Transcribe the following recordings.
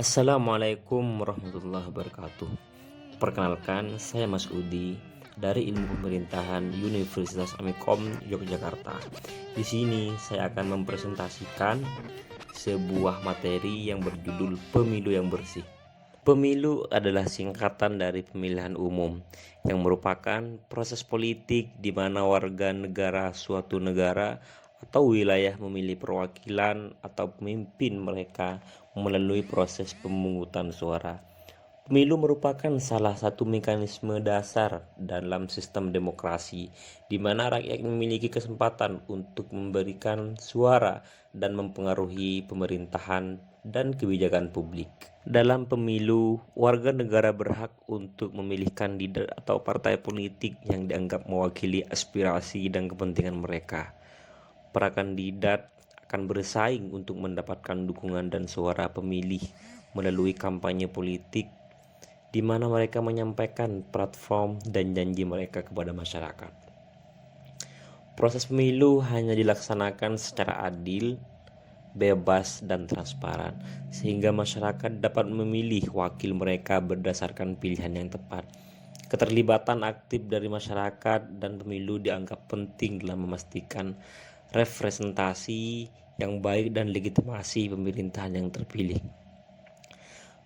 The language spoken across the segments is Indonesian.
Assalamualaikum warahmatullahi wabarakatuh. Perkenalkan, saya Mas Udi dari Ilmu Pemerintahan Universitas Amikom Yogyakarta. Di sini saya akan mempresentasikan sebuah materi yang berjudul Pemilu yang Bersih. Pemilu adalah singkatan dari pemilihan umum yang merupakan proses politik di mana warga negara suatu negara atau wilayah memilih perwakilan atau pemimpin mereka melalui proses pemungutan suara. Pemilu merupakan salah satu mekanisme dasar dalam sistem demokrasi di mana rakyat memiliki kesempatan untuk memberikan suara dan mempengaruhi pemerintahan dan kebijakan publik. Dalam pemilu, warga negara berhak untuk memilih kandidat atau partai politik yang dianggap mewakili aspirasi dan kepentingan mereka. Para kandidat akan bersaing untuk mendapatkan dukungan dan suara pemilih melalui kampanye politik di mana mereka menyampaikan platform dan janji mereka kepada masyarakat. Proses pemilu hanya dilaksanakan secara adil, bebas, dan transparan, sehingga masyarakat dapat memilih wakil mereka berdasarkan pilihan yang tepat. Keterlibatan aktif dari masyarakat dan pemilu dianggap penting dalam memastikan representasi yang baik dan legitimasi pemerintahan yang terpilih.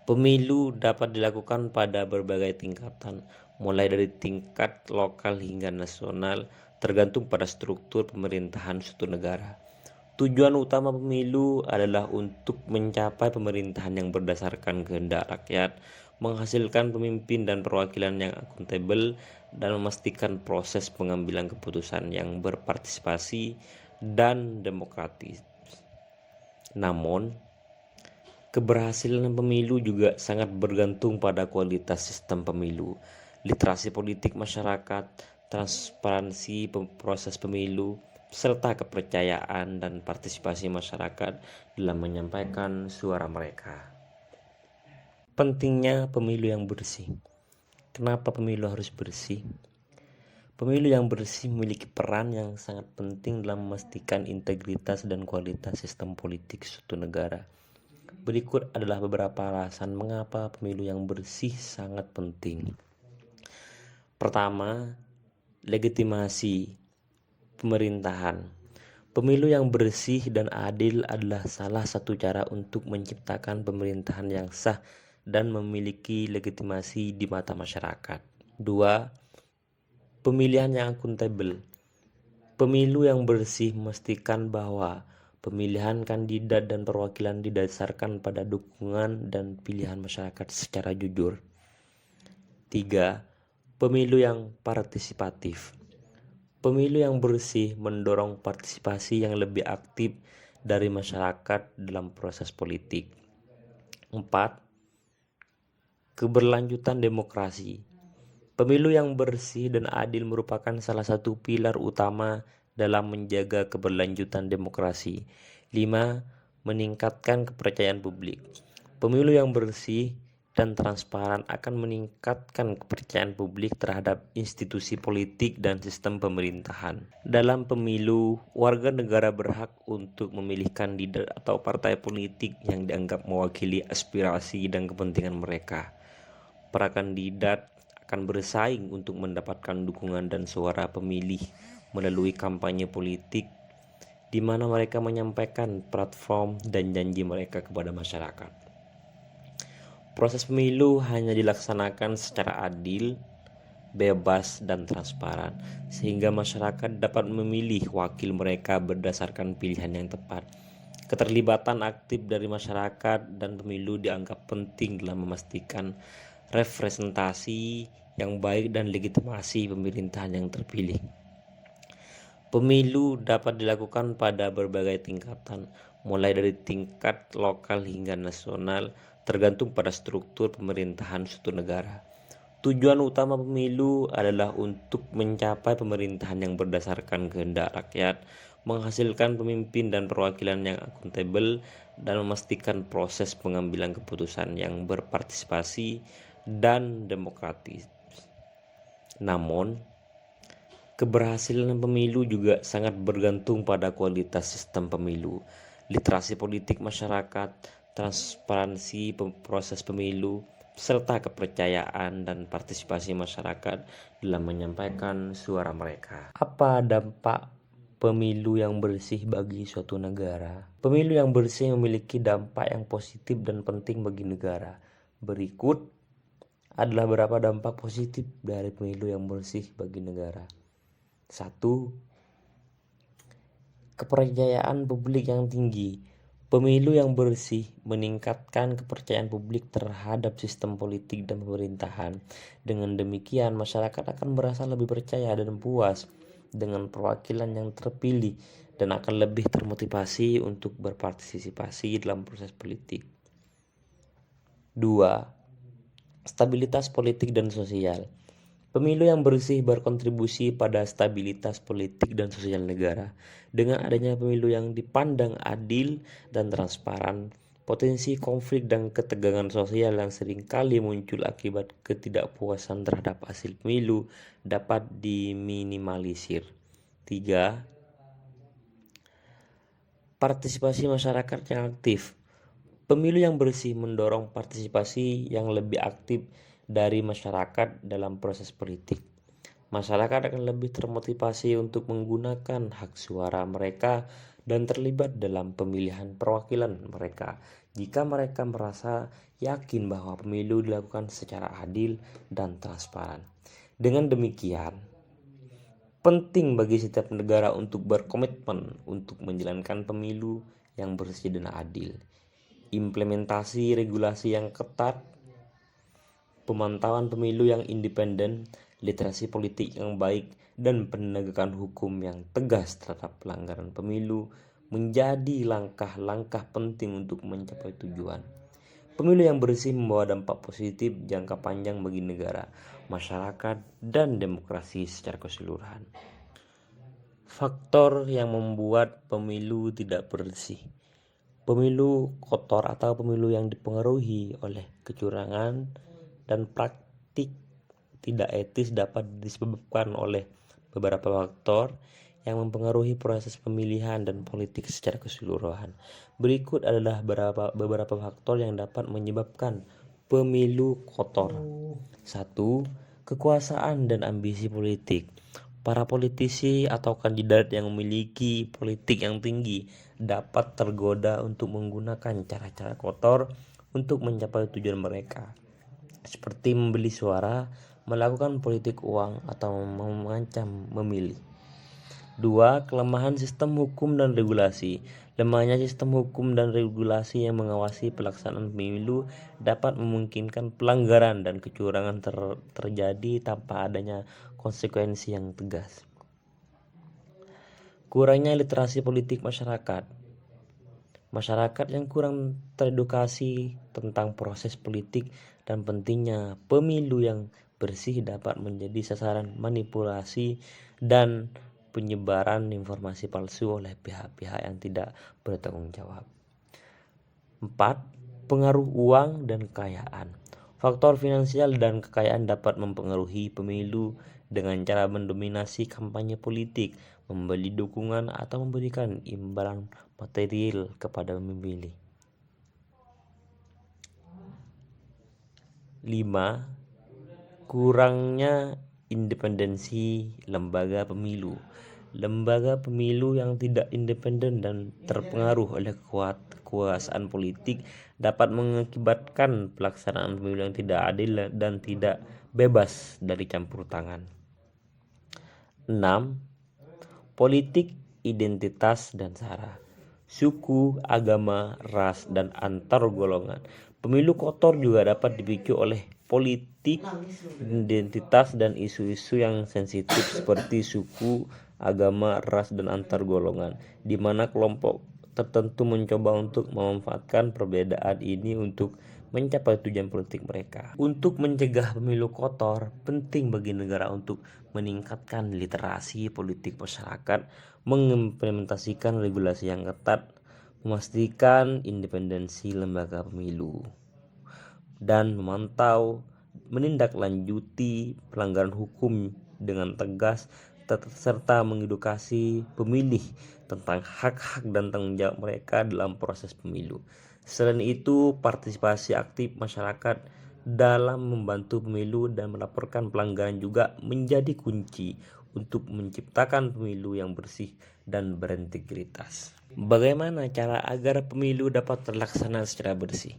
Pemilu dapat dilakukan pada berbagai tingkatan, mulai dari tingkat lokal hingga nasional, tergantung pada struktur pemerintahan suatu negara. Tujuan utama pemilu adalah untuk mencapai pemerintahan yang berdasarkan kehendak rakyat, menghasilkan pemimpin dan perwakilan yang akuntabel, dan memastikan proses pengambilan keputusan yang berpartisipasi dan demokratis. Namun, keberhasilan pemilu juga sangat bergantung pada kualitas sistem pemilu, literasi politik masyarakat, transparansi proses pemilu, serta kepercayaan dan partisipasi masyarakat dalam menyampaikan suara mereka. Pentingnya pemilu yang bersih. Kenapa pemilu harus bersih? Pemilu yang bersih memiliki peran yang sangat penting dalam memastikan integritas dan kualitas sistem politik suatu negara. Berikut adalah beberapa alasan mengapa pemilu yang bersih sangat penting. Pertama, legitimasi pemerintahan. Pemilu yang bersih dan adil adalah salah satu cara untuk menciptakan pemerintahan yang sah dan memiliki legitimasi di mata masyarakat. 2. Pemilihan yang akuntabel. Pemilu yang bersih memastikan bahwa pemilihan kandidat dan perwakilan didasarkan pada dukungan dan pilihan masyarakat secara jujur. 3. Pemilu yang partisipatif. Pemilu yang bersih mendorong partisipasi yang lebih aktif dari masyarakat dalam proses politik. 4. Keberlanjutan demokrasi. Pemilu yang bersih dan adil merupakan salah satu pilar utama dalam menjaga keberlanjutan demokrasi. 5. Meningkatkan kepercayaan publik. Pemilu yang bersih dan transparan akan meningkatkan kepercayaan publik terhadap institusi politik dan sistem pemerintahan. Dalam pemilu, warga negara berhak untuk memilih kandidat atau partai politik yang dianggap mewakili aspirasi dan kepentingan mereka. Para kandidat akan bersaing untuk mendapatkan dukungan dan suara pemilih melalui kampanye politik di mana mereka menyampaikan platform dan janji mereka kepada masyarakat. Proses pemilu hanya dilaksanakan secara adil, bebas, dan transparan, sehingga masyarakat dapat memilih wakil mereka berdasarkan pilihan yang tepat. Keterlibatan aktif dari masyarakat dan pemilu dianggap penting dalam memastikan representasi yang baik dan legitimasi pemerintahan yang terpilih. Pemilu dapat dilakukan pada berbagai tingkatan, mulai dari tingkat lokal hingga nasional, tergantung pada struktur pemerintahan suatu negara. Tujuan utama pemilu adalah untuk mencapai pemerintahan yang berdasarkan kehendak rakyat, menghasilkan pemimpin dan perwakilan yang akuntabel, dan memastikan proses pengambilan keputusan yang berpartisipasi dan demokratis. Namun, keberhasilan pemilu juga sangat bergantung pada kualitas sistem pemilu, literasi politik masyarakat, transparansi proses pemilu, serta kepercayaan dan partisipasi masyarakat dalam menyampaikan suara mereka. Apa dampak pemilu yang bersih bagi suatu negara? Pemilu yang bersih memiliki dampak yang positif dan penting bagi negara. Berikut adalah beberapa dampak positif dari pemilu yang bersih bagi negara. 1. Kepercayaan publik yang tinggi. Pemilu yang bersih meningkatkan kepercayaan publik terhadap sistem politik dan pemerintahan. Dengan demikian, masyarakat akan merasa lebih percaya dan puas dengan perwakilan yang terpilih dan akan lebih termotivasi untuk berpartisipasi dalam proses politik. 2. Stabilitas politik dan sosial. Pemilu yang bersih berkontribusi pada stabilitas politik dan sosial negara. Dengan adanya pemilu yang dipandang adil dan transparan, potensi konflik dan ketegangan sosial yang seringkali muncul akibat ketidakpuasan terhadap hasil pemilu dapat diminimalisir. 3. Partisipasi masyarakat yang aktif. Pemilu yang bersih mendorong partisipasi yang lebih aktif dari masyarakat dalam proses politik. Masyarakat akan lebih termotivasi untuk menggunakan hak suara mereka dan terlibat dalam pemilihan perwakilan mereka jika mereka merasa yakin bahwa pemilu dilakukan secara adil dan transparan. Dengan demikian, penting bagi setiap negara untuk berkomitmen untuk menjalankan pemilu yang bersih dan adil. Implementasi regulasi yang ketat, pemantauan pemilu yang independen, literasi politik yang baik, dan penegakan hukum yang tegas terhadap pelanggaran pemilu menjadi langkah-langkah penting untuk mencapai tujuan. Pemilu yang bersih membawa dampak positif jangka panjang bagi negara, masyarakat, dan demokrasi secara keseluruhan. Faktor yang membuat pemilu tidak bersih. Pemilu kotor atau pemilu yang dipengaruhi oleh kecurangan dan praktik tidak etis dapat disebabkan oleh beberapa faktor yang mempengaruhi proses pemilihan dan politik secara keseluruhan. Berikut adalah beberapa faktor yang dapat menyebabkan pemilu kotor. 1. Kekuasaan dan ambisi politik. Para politisi atau kandidat yang memiliki politik yang tinggi dapat tergoda untuk menggunakan cara-cara kotor untuk mencapai tujuan mereka, seperti membeli suara, melakukan politik uang, atau mengancam memilih. 2. Kelemahan sistem hukum dan regulasi. Lemahnya sistem hukum dan regulasi yang mengawasi pelaksanaan pemilu dapat memungkinkan pelanggaran dan kecurangan terjadi tanpa adanya konsekuensi yang tegas. Kurangnya literasi politik masyarakat. Masyarakat yang kurang teredukasi tentang proses politik dan pentingnya pemilu yang bersih dapat menjadi sasaran manipulasi dan penyebaran informasi palsu oleh pihak-pihak yang tidak bertanggung jawab. 4. Pengaruh uang dan kekayaan. Faktor finansial dan kekayaan dapat mempengaruhi pemilu dengan cara mendominasi kampanye politik, membeli dukungan, atau memberikan imbalan material kepada pemilih. 5. Kurangnya independensi lembaga pemilu. Lembaga pemilu yang tidak independen dan terpengaruh oleh kekuasaan politik dapat mengakibatkan pelaksanaan pemilu yang tidak adil dan tidak bebas dari campur tangan. 6. Politik identitas dan sara. Suku, agama, ras, dan antar golongan. Pemilu kotor juga dapat dipicu oleh politik identitas dan isu-isu yang sensitif seperti suku, agama, ras, dan antar golongan, di mana kelompok tertentu mencoba untuk memanfaatkan perbedaan ini untuk mencapai tujuan politik mereka. Untuk mencegah pemilu kotor, penting bagi negara untuk meningkatkan literasi politik masyarakat, mengimplementasikan regulasi yang ketat, memastikan independensi lembaga pemilu, dan memantau menindaklanjuti pelanggaran hukum dengan tegas, serta mengedukasi pemilih tentang hak-hak dan tanggung jawab mereka dalam proses pemilu. Selain itu, partisipasi aktif masyarakat dalam membantu pemilu dan melaporkan pelanggaran juga menjadi kunci untuk menciptakan pemilu yang bersih dan berintegritas. Bagaimana cara agar pemilu dapat terlaksana secara bersih?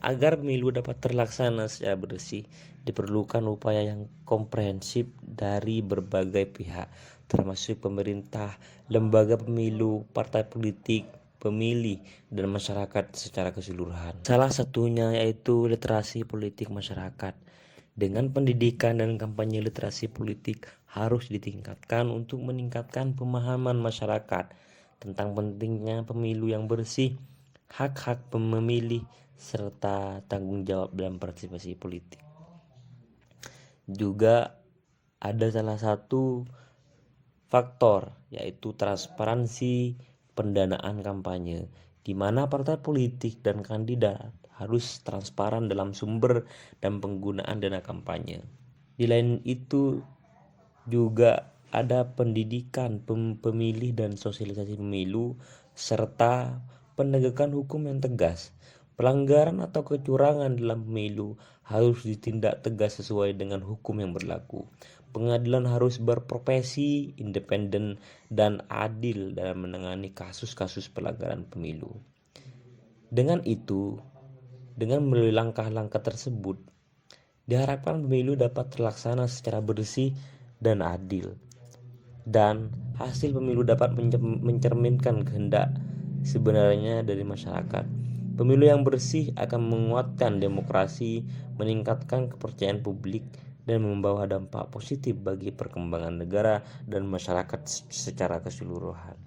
Agar pemilu dapat terlaksana secara bersih, diperlukan upaya yang komprehensif dari berbagai pihak, termasuk pemerintah, lembaga pemilu, partai politik, pemilih, dan masyarakat secara keseluruhan. Salah satunya yaitu literasi politik masyarakat. Dengan pendidikan dan kampanye literasi politik harus ditingkatkan untuk meningkatkan pemahaman masyarakat tentang pentingnya pemilu yang bersih, hak-hak pemilih, serta tanggung jawab dalam partisipasi politik. Juga ada salah satu faktor yaitu transparansi pendanaan kampanye, di mana partai politik dan kandidat harus transparan dalam sumber dan penggunaan dana kampanye. Di lain itu juga ada pendidikan pemilih dan sosialisasi pemilu serta penegakan hukum yang tegas. Pelanggaran atau kecurangan dalam pemilu harus ditindak tegas sesuai dengan hukum yang berlaku. Pengadilan harus berprofesi, independen, dan adil dalam menangani kasus-kasus pelanggaran pemilu. Dengan melalui langkah-langkah tersebut, diharapkan pemilu dapat terlaksana secara bersih dan adil, dan hasil pemilu dapat mencerminkan kehendak sebenarnya dari masyarakat. Pemilu yang bersih akan menguatkan demokrasi, meningkatkan kepercayaan publik, dan membawa dampak positif bagi perkembangan negara dan masyarakat secara keseluruhan.